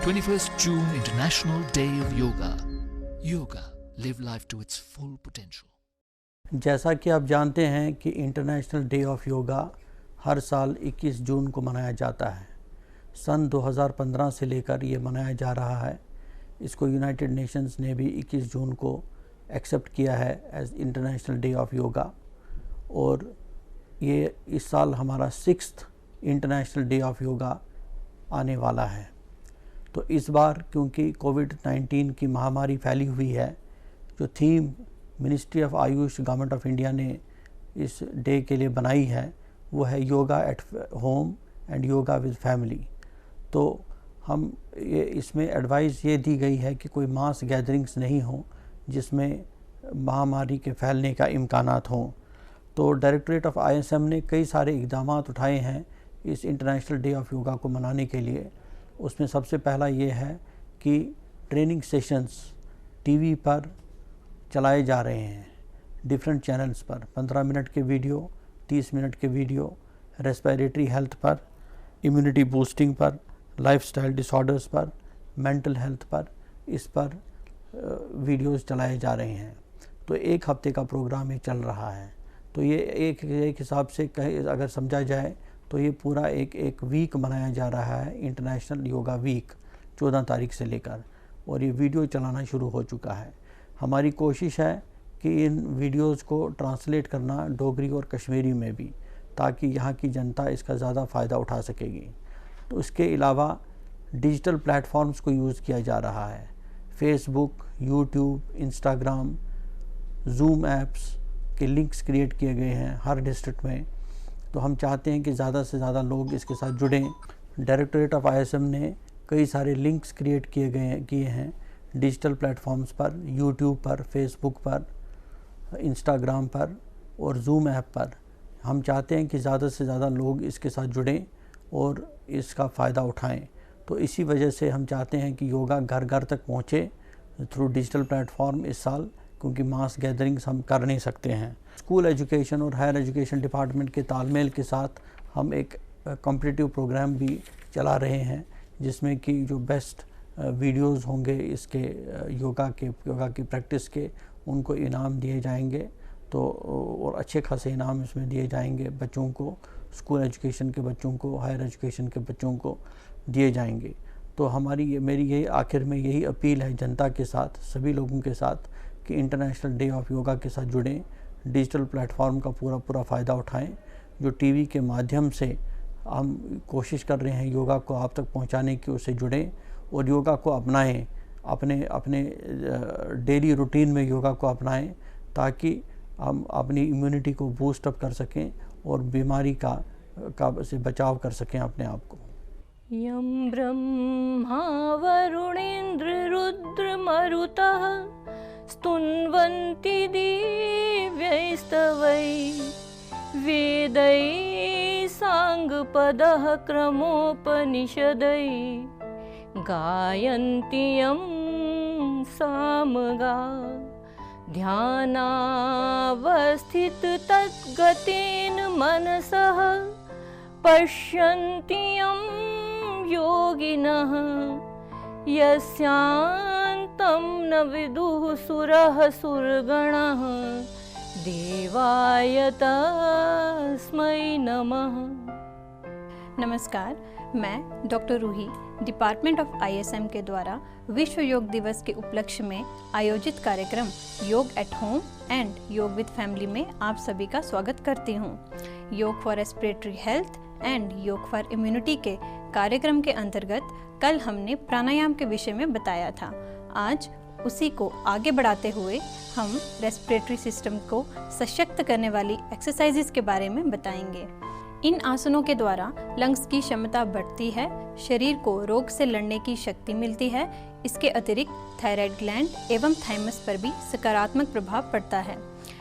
21st June International Day of Yoga. Yoga, live life to its full potential. जैसा कि आप जानते हैं कि इंटरनेशनल डे ऑफ योगा हर साल 21 जून को मनाया जाता है। सन 2015 से लेकर ये मनाया जा रहा है। इसको यूनाइटेड नेशंस ने भी 21 जून को एक्सेप्ट किया है as International Day of Yoga, और ये इस साल हमारा 6th international Day of yoga आने वाला है। तो इस बार क्योंकि कोविड-19 की महामारी फैली हुई है, जो theme ministry of Ayush government of India ने इस डे के लिए बनाई है वो है yoga at home and yoga with family. तो हम इसमें एडवाइस ये दी गई है कि कोई मास गैदरिंग्स नहीं हो जिसमें महामारी के फैलने का इम्कानात हों। तो डायरेक्टरेट ऑफ ISM ने कई सारे इक़दाम उठाए हैं इस इंटरनेशनल डे ऑफ योगा को मनाने के लिए। उसमें सबसे पहला ये है कि ट्रेनिंग सेशंस टीवी पर चलाए जा रहे हैं, डिफरेंट चैनल्स पर 15 मिनट के वीडियो, 30 मिनट के वीडियो, रेस्पिरेटरी हेल्थ पर, इम्यूनिटी बूस्टिंग पर, लाइफस्टाइल डिसऑर्डर्स पर, मेंटल हेल्थ पर, इस पर वीडियोस चलाए जा रहे हैं। तो एक हफ्ते का प्रोग्राम ये चल रहा है। तो ये एक हिसाब से अगर समझा जाए तो ये पूरा एक वीक मनाया जा रहा है, इंटरनेशनल योगा वीक 14 तारीख से लेकर, और ये वीडियो चलाना शुरू हो चुका है। हमारी कोशिश है कि इन वीडियोस को ट्रांसलेट करना डोगरी और कश्मीरी में भी, ताकि यहाँ की जनता इसका ज़्यादा फ़ायदा उठा सकेगी। तो इसके अलावा डिजिटल प्लेटफॉर्म्स को यूज़ किया जा रहा है, Facebook, YouTube, Instagram, zoom apps के लिंक्स क्रिएट किए गए हैं हर डिस्ट्रिक्ट में। तो हम चाहते हैं कि ज़्यादा से ज़्यादा लोग इसके साथ जुड़ें। डायरेक्टरेट ऑफ ISM ने कई सारे लिंक्स क्रिएट किए हैं डिजिटल प्लेटफॉर्म्स पर, यूट्यूब पर, फेसबुक पर, इंस्टाग्राम पर और जूम ऐप पर। हम चाहते हैं कि ज़्यादा से ज़्यादा लोग इसके साथ जुड़ें और इसका फ़ायदा उठाएं। तो इसी वजह से हम चाहते हैं कि योगा घर घर तक पहुँचे थ्रू डिजिटल प्लेटफॉर्म इस साल, क्योंकि मास गैदरिंग्स हम कर नहीं सकते हैं। स्कूल एजुकेशन और हायर एजुकेशन डिपार्टमेंट के तालमेल के साथ हम एक कॉम्पिटिटिव प्रोग्राम भी चला रहे हैं, जिसमें कि जो बेस्ट वीडियोस होंगे इसके योगा की प्रैक्टिस के, उनको इनाम दिए जाएंगे। तो और अच्छे खासे इनाम इसमें दिए जाएंगे बच्चों को, स्कूल एजुकेशन के बच्चों को, हायर एजुकेशन के बच्चों को दिए जाएंगे। तो मेरी यही आखिर में यही अपील है जनता के साथ, सभी लोगों के साथ, कि इंटरनेशनल डे ऑफ योगा के साथ जुड़ें, डिजिटल प्लेटफॉर्म का पूरा फ़ायदा उठाएं। जो टीवी के माध्यम से हम कोशिश कर रहे हैं योगा को आप तक पहुंचाने की, उससे जुड़ें और योगा को अपनाएं, अपने डेली रूटीन में योगा को अपनाएं, ताकि हम अपनी इम्यूनिटी को बूस्ट अप कर सकें और बीमारी से बचाव कर सकें अपने आप को। यं ब्रह्मा वरुणेन्द्र रुद्र मरुतः स्तुन्वन्ति दिव्यैस्तवैः वेदैः साङ्गपदः क्रमोपनिषदैः गायन्ति यं सामगा ध्यानावस्थिततद्गतेन मनसः पश्यन्ति यं योगिनः यस्यान्तं न विदुः सुरः सुरगणः देवाय तस्मै नमः। नमस्कार, मैं doctor Ruhi department of ISM के द्वारा विश्व योग दिवस के उपलक्ष्य में आयोजित कार्यक्रम योग एट होम एंड योग विद फैमिली में आप सभी का स्वागत करती हूँ। योग फॉर रेस्पिरेटरी हेल्थ एंड योग फॉर इम्यूनिटी के कार्यक्रम के अंतर्गत कल हमने प्राणायाम के विषय में बताया था। आज उसी को आगे बढ़ाते हुए हम रेस्पिरेटरी सिस्टम को सशक्त करने वाली एक्सरसाइजेस के बारे में बताएंगे। इन आसनों के द्वारा लंग्स की क्षमता बढ़ती है, शरीर को रोग से लड़ने की शक्ति मिलती है। इसके अतिरिक्त थायराइड ग्लैंड एवं थाइमस पर भी सकारात्मक प्रभाव पड़ता है।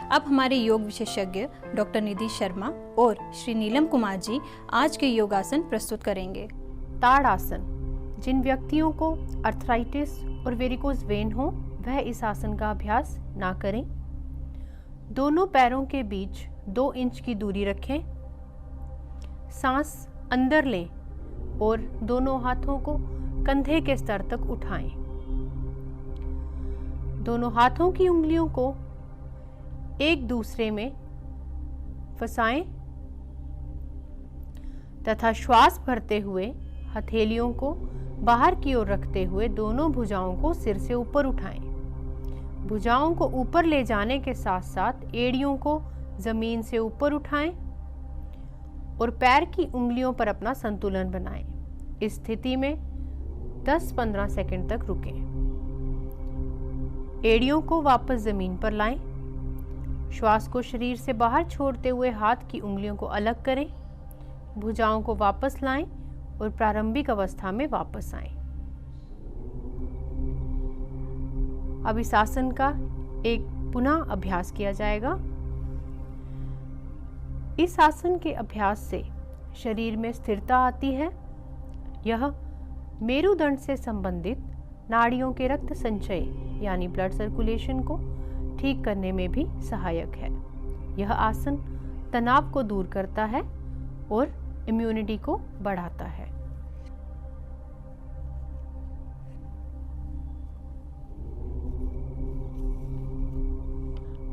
अब हमारे योग विशेषज्ञ डॉक्टर निधि शर्मा और श्री नीलम कुमार जी आज के योगासन प्रस्तुत करेंगे। ताड़ासन। जिन व्यक्तियों को अर्थराइटिस और वेरिकोज वेन हो वह इस आसन का अभ्यास ना करें। दोनों पैरों के बीच 2 इंच की दूरी रखें। सांस अंदर लें और दोनों हाथों को कंधे के स्तर तक उठाएं। दोनों हाथों की उंगलियों को एक दूसरे में फंसाएं तथा श्वास भरते हुए हथेलियों को बाहर की ओर रखते हुए दोनों भुजाओं को सिर से ऊपर उठाएं। भुजाओं को ऊपर ले जाने के साथ साथ एड़ियों को जमीन से ऊपर उठाएं और पैर की उंगलियों पर अपना संतुलन बनाएं। इस स्थिति में 10-15 सेकंड तक रुकें। एड़ियों को वापस जमीन पर लाएं। श्वास को शरीर से बाहर छोड़ते हुए हाथ की उंगलियों को अलग करें। भुजाओं को वापस लाएं और प्रारंभिक अवस्था में वापस आएं। अब इस आसन का एक पुनः अभ्यास किया जाएगा। इस आसन के अभ्यास से शरीर में स्थिरता आती है। यह मेरुदंड से संबंधित नाड़ियों के रक्त संचय यानी ब्लड सर्कुलेशन को ठीक करने में भी सहायक है। यह आसन तनाव को दूर करता है और इम्यूनिटी को बढ़ाता है।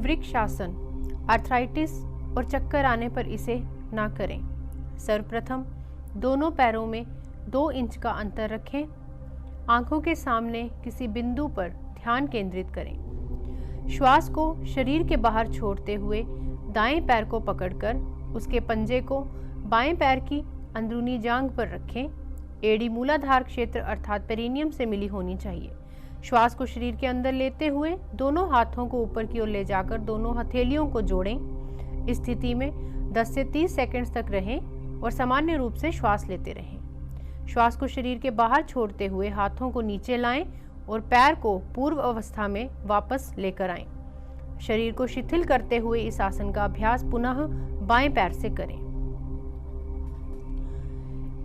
वृक्षासन आर्थराइटिस और चक्कर आने पर इसे ना करें। सर्वप्रथम दोनों पैरों में 2 इंच का अंतर रखें। आंखों के सामने किसी बिंदु पर ध्यान केंद्रित करें। श्वास को शरीर के बाहर छोड़ते हुए दाएं पैर को पकड़कर उसके पंजे को बाएं पैर की अंदरूनी जांघ पर रखें। एड़ी मूलाधार क्षेत्र अर्थात पेरिनियम से मिली होनी चाहिए। श्वास को शरीर के अंदर लेते हुए दोनों हाथों को ऊपर की ओर ले जाकर दोनों हथेलियों को जोड़ें। इस स्थिति में 10 से 30 सेकंड्स तक रहें और सामान्य रूप से श्वास लेते रहें। श्वास को शरीर के बाहर छोड़ते हुए हाथों को नीचे लाएं और पैर को पूर्व अवस्था में वापस लेकर आएं। शरीर को शिथिल करते हुए इस आसन का अभ्यास पुनः बाएं पैर से करें।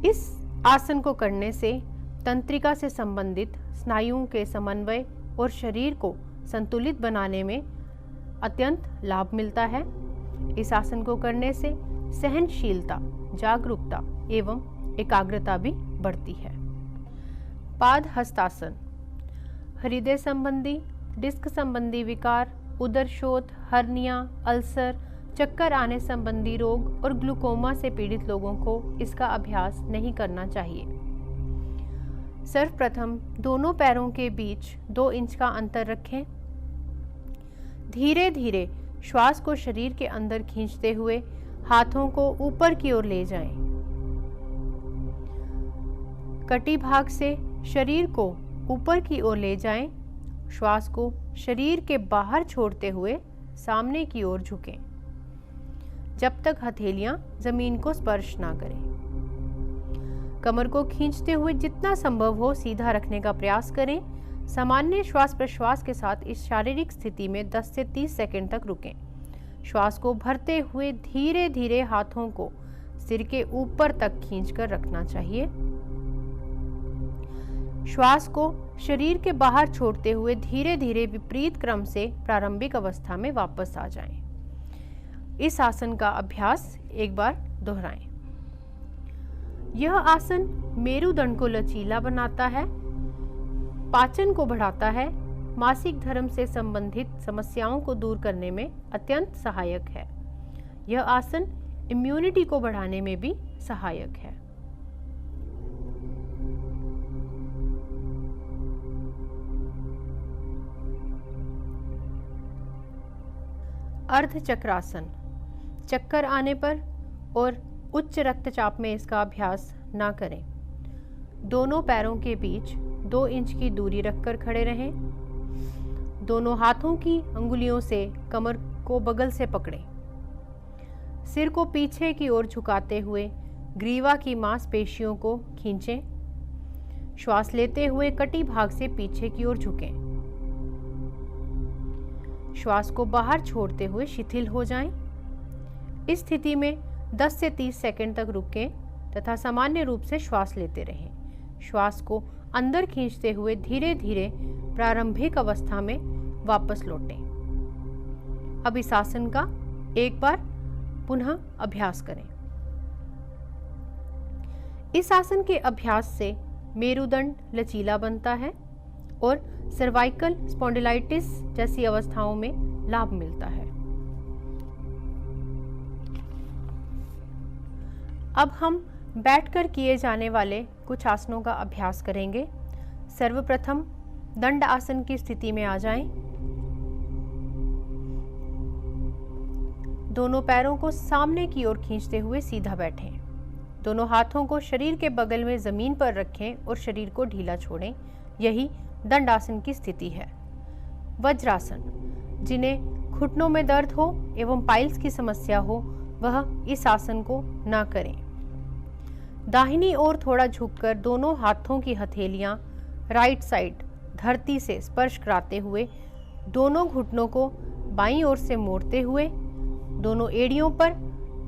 इस आसन को करने से तंत्रिका से संबंधित स्नायुओं के समन्वय और शरीर को संतुलित बनाने में अत्यंत लाभ मिलता है। इस आसन को करने से सहनशीलता, जागरूकता एवं एकाग्रता भी बढ़ती है। पाद हस्तासन हृदय संबंधी, डिस्क संबंधी विकार, उदर शोथ, हर्निया, अल्सर, चक्कर आने संबंधी रोग और ग्लूकोमा से पीड़ित लोगों को इसका अभ्यास नहीं करना चाहिए। सर्वप्रथम दोनों पैरों के बीच 2 इंच का अंतर रखें। धीरे धीरे श्वास को शरीर के अंदर खींचते हुए हाथों को ऊपर की ओर ले जाएं। कटी भाग से शरीर को ऊपर की ओर ले जाएं। श्वास को शरीर के बाहर छोड़ते हुए सामने की ओर झुकें जब तक हथेलियां जमीन को स्पर्श ना करें। कमर को खींचते हुए जितना संभव हो सीधा रखने का प्रयास करें। सामान्य श्वास प्रश्वास के साथ इस शारीरिक स्थिति में 10 से 30 सेकंड तक रुकें। श्वास को भरते हुए धीरे धीरे हाथों को सिर के ऊपर तक खींचकर रखना चाहिए। श्वास को शरीर के बाहर छोड़ते हुए धीरे धीरे विपरीत क्रम से प्रारंभिक अवस्था में वापस आ जाएं। इस आसन का अभ्यास एक बार दोहराएं। यह आसन मेरुदंड को लचीला बनाता है, पाचन को बढ़ाता है, मासिक धर्म से संबंधित समस्याओं को दूर करने में अत्यंत सहायक है। यह आसन इम्यूनिटी को बढ़ाने में भी सहायक है। अर्धचक्रासन चक्कर आने पर और उच्च रक्तचाप में इसका अभ्यास ना करें। दोनों पैरों के बीच 2 इंच की दूरी रखकर खड़े रहें। दोनों हाथों की अंगुलियों से कमर को बगल से पकड़ें। सिर को पीछे की ओर झुकाते हुए ग्रीवा की मांसपेशियों को खींचें। श्वास लेते हुए कटी भाग से पीछे की ओर झुकें। श्वास को बाहर छोड़ते हुए शिथिल हो जाएं। इस स्थिति में 10 से 30 सेकंड तक रुकें तथा सामान्य रूप से श्वास लेते रहें। श्वास को अंदर खींचते हुए धीरे धीरे प्रारंभिक अवस्था में वापस लौटें। अब इस आसन का एक बार पुनः अभ्यास करें। इस आसन के अभ्यास से मेरुदंड लचीला बनता है और सर्वाइकल स्पॉन्डिलाइटिस जैसी अवस्थाओं में लाभ मिलता है। अब हम बैठकर किए जाने वाले कुछ आसनों का अभ्यास करेंगे। सर्वप्रथम दंड आसन की स्थिति में आ जाएं। दोनों पैरों को सामने की ओर खींचते हुए सीधा बैठें। दोनों हाथों को शरीर के बगल में जमीन पर रखें और शरीर को ढीला छोड़ें। यही दंड आसन की स्थिति है। वज्रासन, जिन्हें घुटनों में दर्द हो एवं पाइल्स की समस्या हो वह इस आसन को ना करें। दाहिनी ओर थोड़ा झुककर दोनों हाथों की हथेलियां राइट साइड धरती से स्पर्श कराते हुए दोनों घुटनों को बाईं ओर से मोड़ते हुए दोनों एड़ियों पर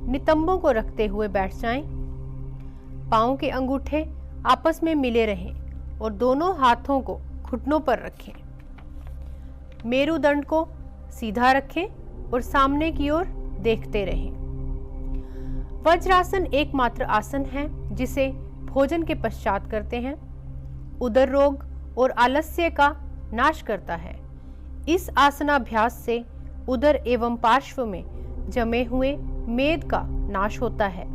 नितंबों को रखते हुए बैठ जाएं। पाँव के अंगूठे आपस में मिले रहें और दोनों हाथों को घुटनों पर रखें। मेरुदंड को सीधा रखें और सामने की ओर देखते रहें। वज्रासन एकमात्र आसन है जिसे भोजन के पश्चात करते हैं। उदर रोग और आलस्य का नाश करता है। इस आसनाभ्यास से उदर एवं पार्श्व में जमे हुए मेद का नाश होता है।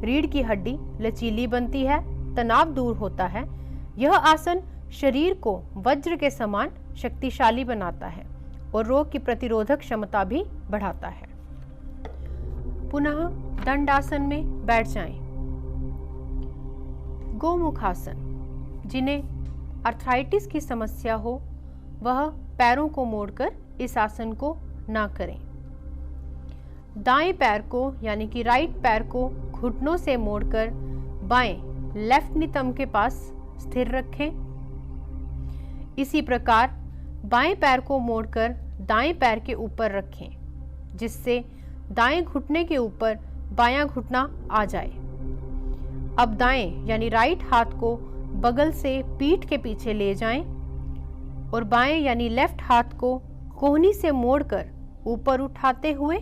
रीढ़ की हड्डी लचीली बनती है, तनाव दूर होता है। यह आसन शरीर को वज्र के समान शक्तिशाली बनाता है और रोग की प्रतिरोधक क्षमता भी बढ़ाता है। पुनः दंडासन में बैठ जाएं। गोमुखासन, जिन्हें आर्थराइटिस की समस्या हो वह पैरों को मोड़कर इस आसन को ना करें। दाएं पैर को यानी कि राइट पैर को घुटनों से मोड़कर बाएं लेफ्ट नितंब के पास स्थिर रखें। इसी प्रकार बाएं पैर को मोड़कर दाएं पैर के ऊपर रखें जिससे दाएं घुटने के ऊपर बायां घुटना आ जाए। अब दाएं यानी राइट हाथ को बगल से पीठ के पीछे ले जाएं और बाएं यानी लेफ्ट हाथ को कोहनी से मोड़कर ऊपर उठाते हुए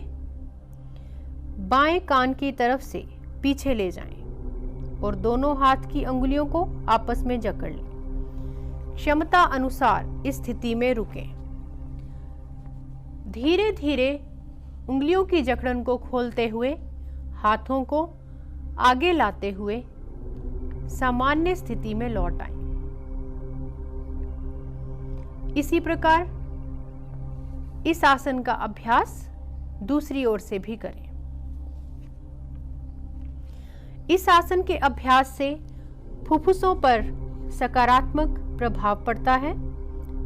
बाएं कान की तरफ से पीछे ले जाएं और दोनों हाथ की अंगुलियों को आपस में जकड़ लें। क्षमता अनुसार इस स्थिति में रुकें। धीरे धीरे उंगलियों की जकड़न को खोलते हुए हाथों को आगे लाते हुए सामान्य स्थिति में लौट आएं। इसी प्रकार इस आसन का अभ्यास दूसरी ओर से भी करें। इस आसन के अभ्यास से फुफ्फुसों पर सकारात्मक प्रभाव पड़ता है।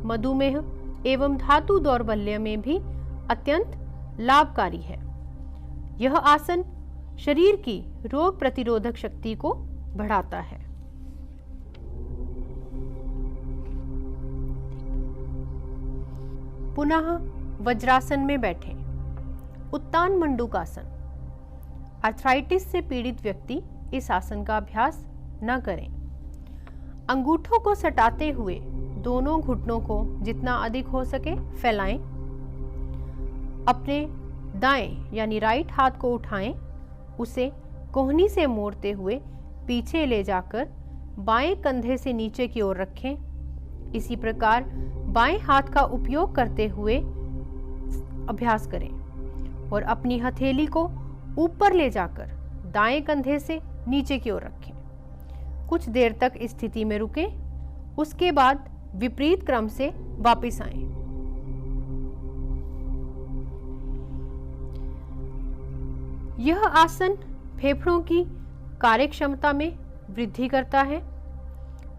मधुमेह एवं धातु दौर्बल्य में भी अत्यंत लाभकारी है। यह आसन शरीर की रोग प्रतिरोधक शक्ति को बढ़ाता है। पुनः वज्रासन में बैठें। उत्तान मंडूकासन, आर्थराइटिस से पीड़ित व्यक्ति इस आसन का अभ्यास न करें। अंगूठों को सटाते हुए दोनों घुटनों को जितना अधिक हो सके फैलाएं। अपने दाएं यानी राइट हाथ को उठाएं, उसे कोहनी से मोड़ते हुए पीछे ले जाकर बाएं कंधे से नीचे की ओर रखें। इसी प्रकार बाएं हाथ का उपयोग करते हुए अभ्यास करें और अपनी हथेली को ऊपर ले जाकर दाएं कंधे से नीचे की ओर रखें। कुछ देर तक इस स्थिति में रुकें, उसके बाद विपरीत क्रम से वापस आएं। यह आसन फेफड़ों की कार्यक्षमता में वृद्धि करता है।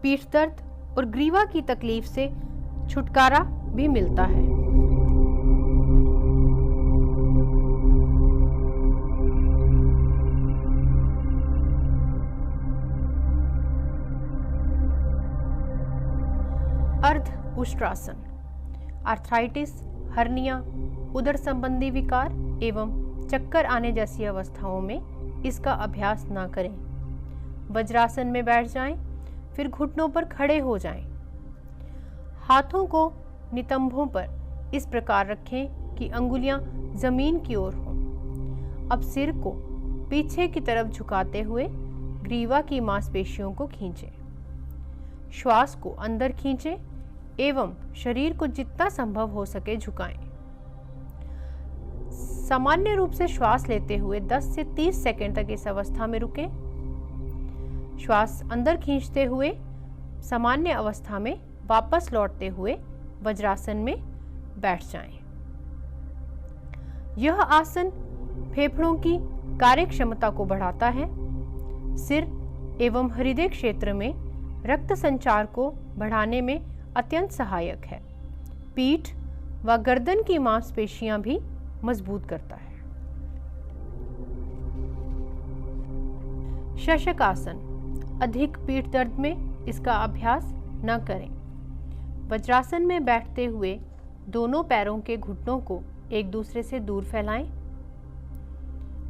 पीठ दर्द और ग्रीवा की तकलीफ से छुटकारा भी मिलता है। अर्ध उष्ट्रासन, आर्थराइटिस, हर्निया, उदर संबंधी विकार एवं चक्कर आने जैसी अवस्थाओं में इसका अभ्यास ना करें। वज्रासन में बैठ जाएं, फिर घुटनों पर खड़े हो जाएं। हाथों को नितंबों पर इस प्रकार रखें कि अंगुलियां जमीन की ओर हों। अब सिर को पीछे की तरफ झुकाते हुए ग्रीवा की मांसपेशियों को खींचें। श्वास को अंदर खींचें एवं शरीर को जितना संभव हो सके झुकाएं। सामान्य रूप से श्वास लेते हुए 10 से 30 सेकंड तक इस अवस्था में रुकें। श्वास अंदर खींचते हुए सामान्य अवस्था में वापस लौटते हुए वज्रासन में बैठ जाएं। यह आसन फेफड़ों की कार्य क्षमता को बढ़ाता है, सिर एवं हृदय क्षेत्र में रक्त संचार को बढ़ाने में अत्यंत सहायक है। पीठ व गर्दन की मांसपेशियां भी मजबूत करता है। शशक आसन, अधिक पीठ दर्द में इसका अभ्यास न करें। वज्रासन में बैठते हुए दोनों पैरों के घुटनों को एक दूसरे से दूर फैलाएं।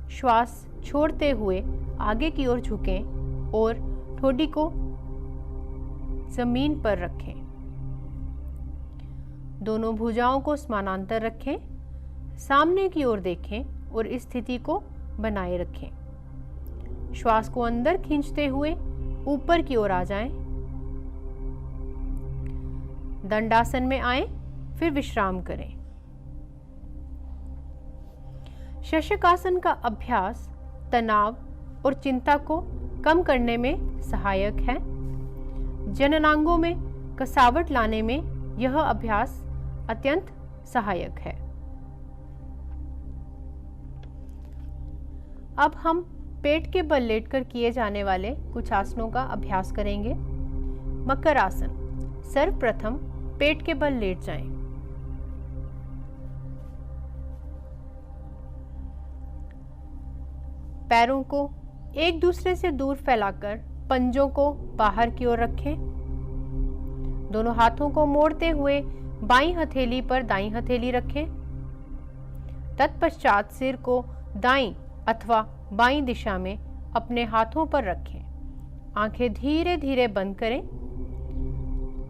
श्वास छोड़ते हुए आगे की ओर झुकें और ठोड़ी को जमीन पर रखें। दोनों भुजाओं को समानांतर रखें, सामने की ओर देखें और इस स्थिति को बनाए रखें। श्वास को अंदर खींचते हुए ऊपर की ओर आ जाएं। दंडासन में आएं, फिर विश्राम करें। शशक आसन का अभ्यास तनाव और चिंता को कम करने में सहायक है। जननांगों में कसावट लाने में यह अभ्यास अत्यंत सहायक है। अब हम पेट के बल लेटकर किए जाने वाले कुछ आसनों का अभ्यास करेंगे। मकर आसन, सर्वप्रथम पेट के बल लेट जाएं। पैरों को एक दूसरे से दूर फैलाकर पंजों को बाहर की ओर रखें। दोनों हाथों को मोड़ते हुए बाईं हथेली पर दाईं हथेली रखें। तत्पश्चात सिर को दाईं अथवा बाईं दिशा में अपने हाथों पर रखें। आंखें धीरे धीरे बंद करें।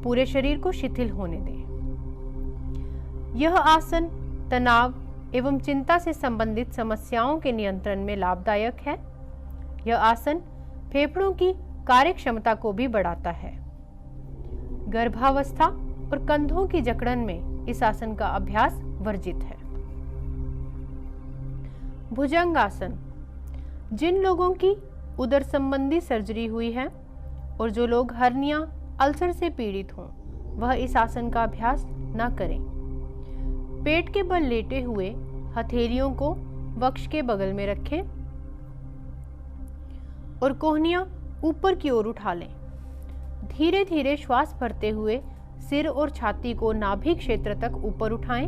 पूरे शरीर को शिथिल होने दें। यह आसन तनाव एवं चिंता से संबंधित समस्याओं के नियंत्रण में लाभदायक है। यह आसन फेफड़ों की कार्य क्षमता को भी बढ़ाता है। गर्भावस्था और कंधों की जकड़न में इस आसन का अभ्यास वर्जित है। भुजंग आसन, जिन लोगों की उदर संबंधी सर्जरी हुई है और जो लोग हर्निया अल्सर से पीड़ित हों, वह इस आसन का अभ्यास न करें। पेट के बल लेटे हुए हथेलियों को वक्ष के बगल में रखें और कोहनियां ऊपर की ओर उठा लें। धीरे धीरे श्वास भरते हुए सिर और छाती को नाभि क्षेत्र तक ऊपर उठाएं।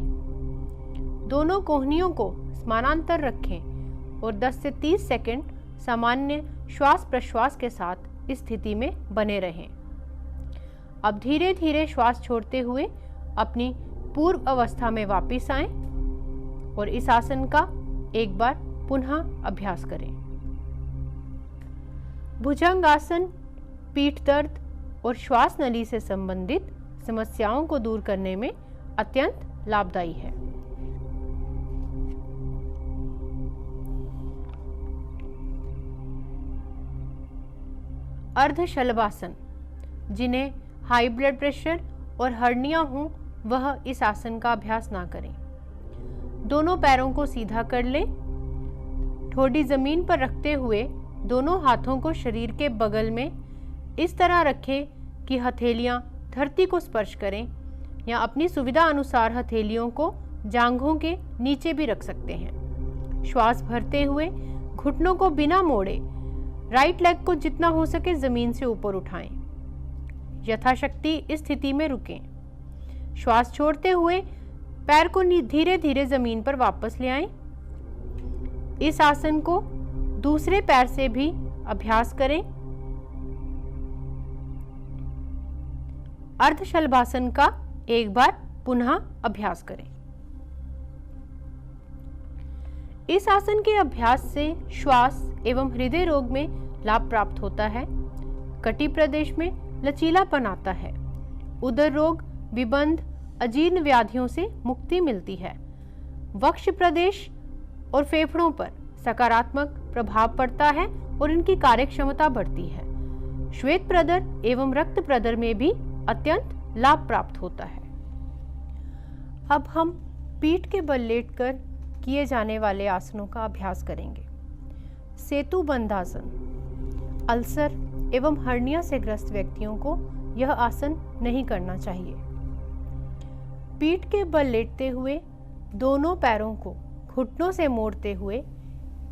दोनों कोहनियों को समानांतर रखें और 10 से 30 सेकंड सामान्य श्वास प्रश्वास के साथ इस स्थिति में बने रहें। अब धीरे धीरे श्वास छोड़ते हुए अपनी पूर्व अवस्था में वापस आएं और इस आसन का एक बार पुनः अभ्यास करें। भुजंग आसन पीठ दर्द और श्वास नली से संबंधित समस्याओं को दूर करने में अत्यंत लाभदायी है। अर्धशलभासन, जिन्हें हाई ब्लड प्रेशर और हर्निया हो वह इस आसन का अभ्यास ना करें। दोनों पैरों को सीधा कर लें। ठोड़ी जमीन पर रखते हुए दोनों हाथों को शरीर के बगल में इस तरह रखें कि हथेलियां धरती को स्पर्श करें, या अपनी सुविधा अनुसार हथेलियों को जांघों के नीचे भी रख सकते हैं। श्वास भरते हुए घुटनों को बिना मोड़े राइट लेग को जितना हो सके जमीन से ऊपर उठाएं। यथाशक्ति इस स्थिति में रुकें। श्वास छोड़ते हुए पैर को धीरे धीरे जमीन पर वापस ले आएं। इस आसन को दूसरे पैर से भी अभ्यास करें। अर्धशलभासन का एक बार पुनः अभ्यास करें। इस आसन के अभ्यास से श्वास एवं हृदय रोग में लाभ प्राप्त होता है। कटी प्रदेश में लचीलापन आता है। उदर रोग, विबंध, अजीर्ण व्याधियों से मुक्ति मिलती है। वक्ष प्रदेश और फेफड़ों पर सकारात्मक प्रभाव पड़ता है और इनकी कार्यक्षमता बढ़ती है। श्वेत प्रदर एवं रक्त प्रदर में भी अत्यंत लाभ प्राप्त होता है। अब हम पीठ के बल लेटकर किए जाने वाले आसनों का अभ्यास करेंगे। सेतु बंधासन। अल्सर एवं हर्निया से ग्रस्त व्यक्तियों को यह आसन नहीं करना चाहिए। पीठ के बल लेटते हुए दोनों पैरों को घुटनों से मोड़ते हुए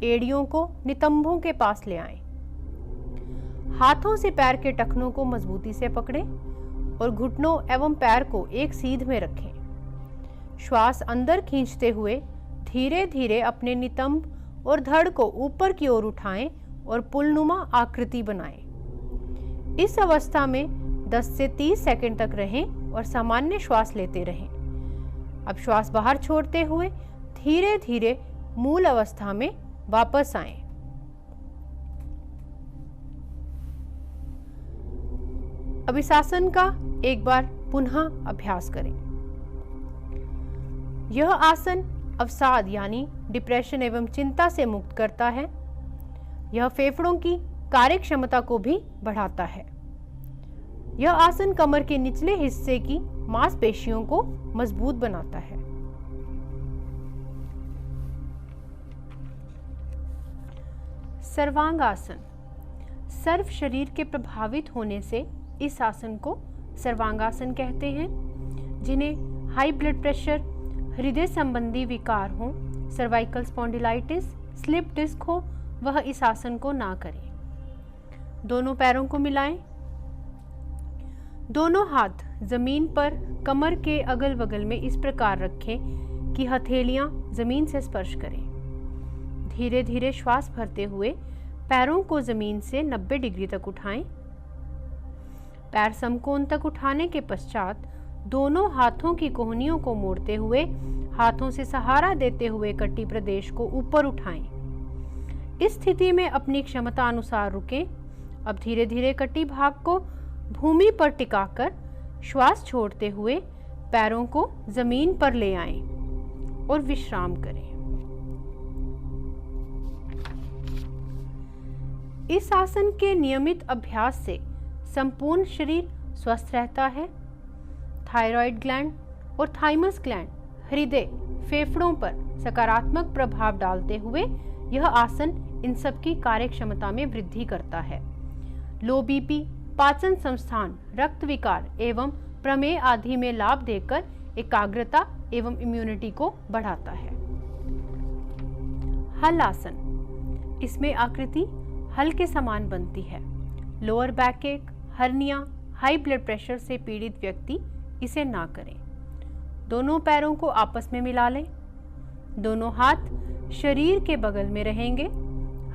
एड़ियों को नितंबों के पास ले आएं। हाथों से पैर के टखनों को मजबूती से पकड़ें और घुटनों एवं पैर को एक सीध में रखें। श्वास अंदर खींचते हुए धीरे धीरे अपने नितंब और धड़ को ऊपर की ओर उठाएं और पुलनुमा आकृति बनाएं। इस अवस्था में 10 से 30 सेकंड तक रहें और सामान्य श्वास लेते रहें। अब श्वास बाहर छोड़ते हुए धीरे धीरे मूल अवस्था में वापस आएं। अब इस आसन का एक बार पुनः अभ्यास करें। यह आसन अवसाद यानी डिप्रेशन एवं चिंता से मुक्त करता है। यह फेफड़ों की कार्य क्षमता को भी बढ़ाता है। यह आसन कमर के निचले हिस्से की मांसपेशियों को मजबूत बनाता है। सर्वांगासन। सर्व शरीर के प्रभावित होने से इस आसन को सर्वांगासन कहते हैं। जिन्हें हाई ब्लड प्रेशर, हृदय संबंधी विकार हो, सर्वाइकल स्पॉन्डिलाइटिस, स्लिप डिस्क हो, वह इस आसन को ना करें। दोनों पैरों को मिलाएं। दोनों हाथ जमीन पर कमर के अगल बगल में इस प्रकार रखें कि हथेलियां जमीन से स्पर्श करें। धीरे धीरे श्वास भरते हुए पैरों को जमीन से 90 डिग्री तक उठाएं। पैर समकोण तक उठाने के पश्चात दोनों हाथों की कोहनियों को मोड़ते हुए हाथों से सहारा देते हुए कटी प्रदेश को ऊपर उठाएं। इस स्थिति में अपनी क्षमता अनुसार रुकें। अब धीरे धीरे कटी भाग को भूमि पर टिकाकर श्वास छोड़ते हुए पैरों को जमीन पर ले आएं और विश्राम करें। इस आसन के नियमित अभ्यास से संपूर्ण शरीर स्वस्थ रहता है। थायराइड ग्लैंड और थाइमस ग्लैंड हृदय, फेफड़ों पर सकारात्मक प्रभाव डालते हुए यह आसन इन सब की कार्य क्षमता में वृद्धि करता है। लो बीपी, पाचन संस्थान, रक्त विकार एवं प्रमेह आदि में लाभ देकर एकाग्रता एवं इम्यूनिटी को बढ़ाता है। हल आसन। इसमें आकृति हल के समान बनती है। लोअर बैक एक, हर्निया, हाई ब्लड प्रेशर से पीड़ित व्यक्ति इसे ना करें। दोनों पैरों को आपस में मिला लें। दोनों हाथ शरीर के बगल में रहेंगे।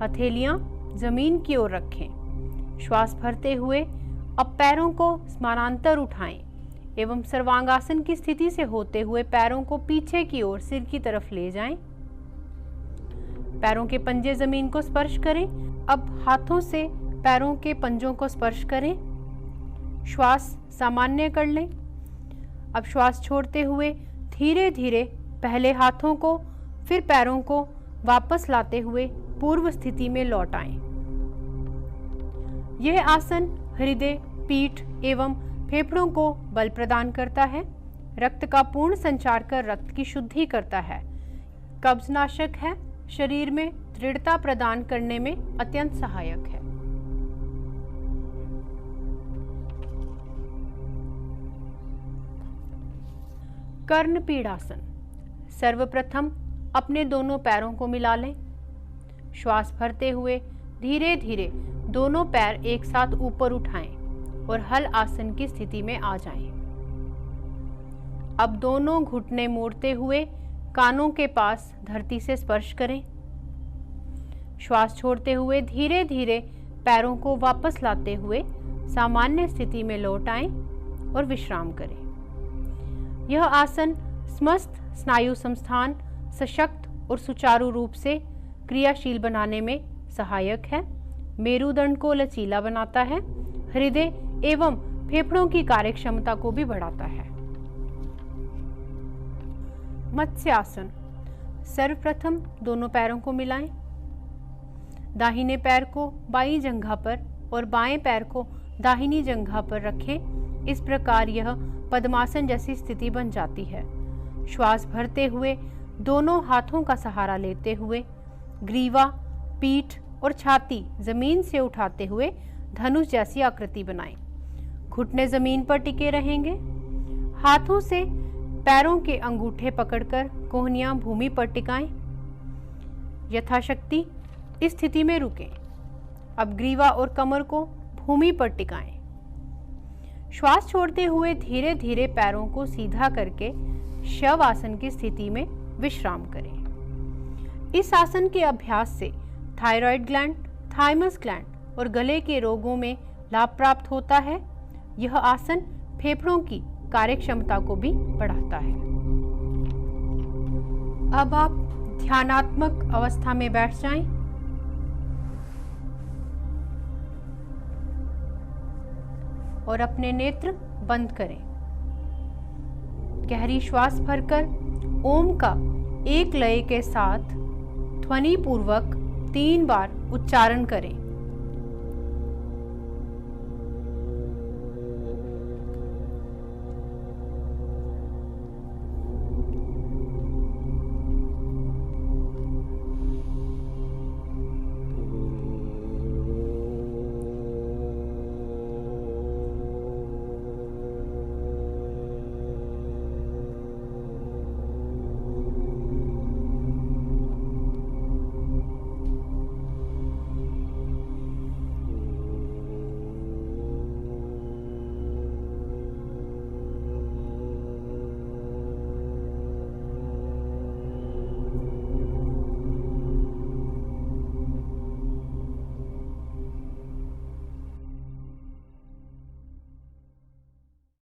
हथेलियां जमीन की ओर रखें। श्वास भरते हुए अब पैरों को समानांतर उठाएं एवं सर्वांगासन की स्थिति से होते हुए पैरों को पीछे की ओर सिर की तरफ ले जाएं। पैरों के पंजे जमीन को स्पर्श करें। अब हाथों से पैरों के पंजों को स्पर्श करें। श्वास सामान्य कर लें। अब श्वास छोड़ते हुए धीरे धीरे पहले हाथों को फिर पैरों को वापस लाते हुए पूर्व स्थिति में लौट आएं। यह आसन हृदय, पीठ एवं फेफड़ों को बल प्रदान करता है। रक्त का पूर्ण संचार कर रक्त की शुद्धि करता है। कब्जनाशक है। शरीर में दृढ़ता प्रदान करने में अत्यंत सहायक है। कर्ण पीड़ासन। सर्वप्रथम अपने दोनों पैरों को मिला लें। श्वास भरते हुए धीरे धीरे दोनों पैर एक साथ ऊपर उठाएं और हल आसन की स्थिति में आ जाएं। अब दोनों घुटने मोड़ते हुए कानों के पास धरती से स्पर्श करें। श्वास छोड़ते हुए धीरे धीरे पैरों को वापस लाते हुए सामान्य स्थिति में लौट आएं और विश्राम करें। यह आसन समस्त स्नायु संस्थान सशक्त और सुचारू रूप से क्रियाशील बनाने में सहायक है। मेरुदंड को लचीला बनाता है। हृदय एवं फेफड़ों की कार्यक्षमता को भी बढ़ाता है। मत्स्यासन। सर्वप्रथम दोनों पैरों को मिलाएं। दाहिने पैर को बाईं जंघा पर और बाएं पैर को दाहिनी जंघा पर रखें। इस प्रकार यह पद्मासन जैसी स्थिति बन जाती है। श्वास भरते हुए दोनों हाथों का सहारा लेते हुए ग्रीवा, पीठ और छाती जमीन से उठाते हुए धनुष जैसी आकृति बनाएं। घुटने जमीन पर टिके रहेंगे। हाथों से पैरों के अंगूठे पकड़कर कोहनियां भूमि पर टिकाएं। यथाशक्ति इस स्थिति में रुकें। अब ग्रीवा और कमर को भूमि पर टिकाएं। श्वास छोड़ते हुए धीरे धीरे पैरों को सीधा करके शव आसन की स्थिति में विश्राम करें। इस आसन के अभ्यास से थायराइड ग्लैंड, थाइमस ग्लैंड और गले के रोगों में लाभ प्राप्त होता है। यह आसन फेफड़ों की कार्यक्षमता को भी बढ़ाता है। अब आप ध्यानात्मक अवस्था में बैठ जाएं। और अपने नेत्र बंद करें। गहरी श्वास भरकर ओम का एक लय के साथ ध्वनि पूर्वक 3 बार उच्चारण करें।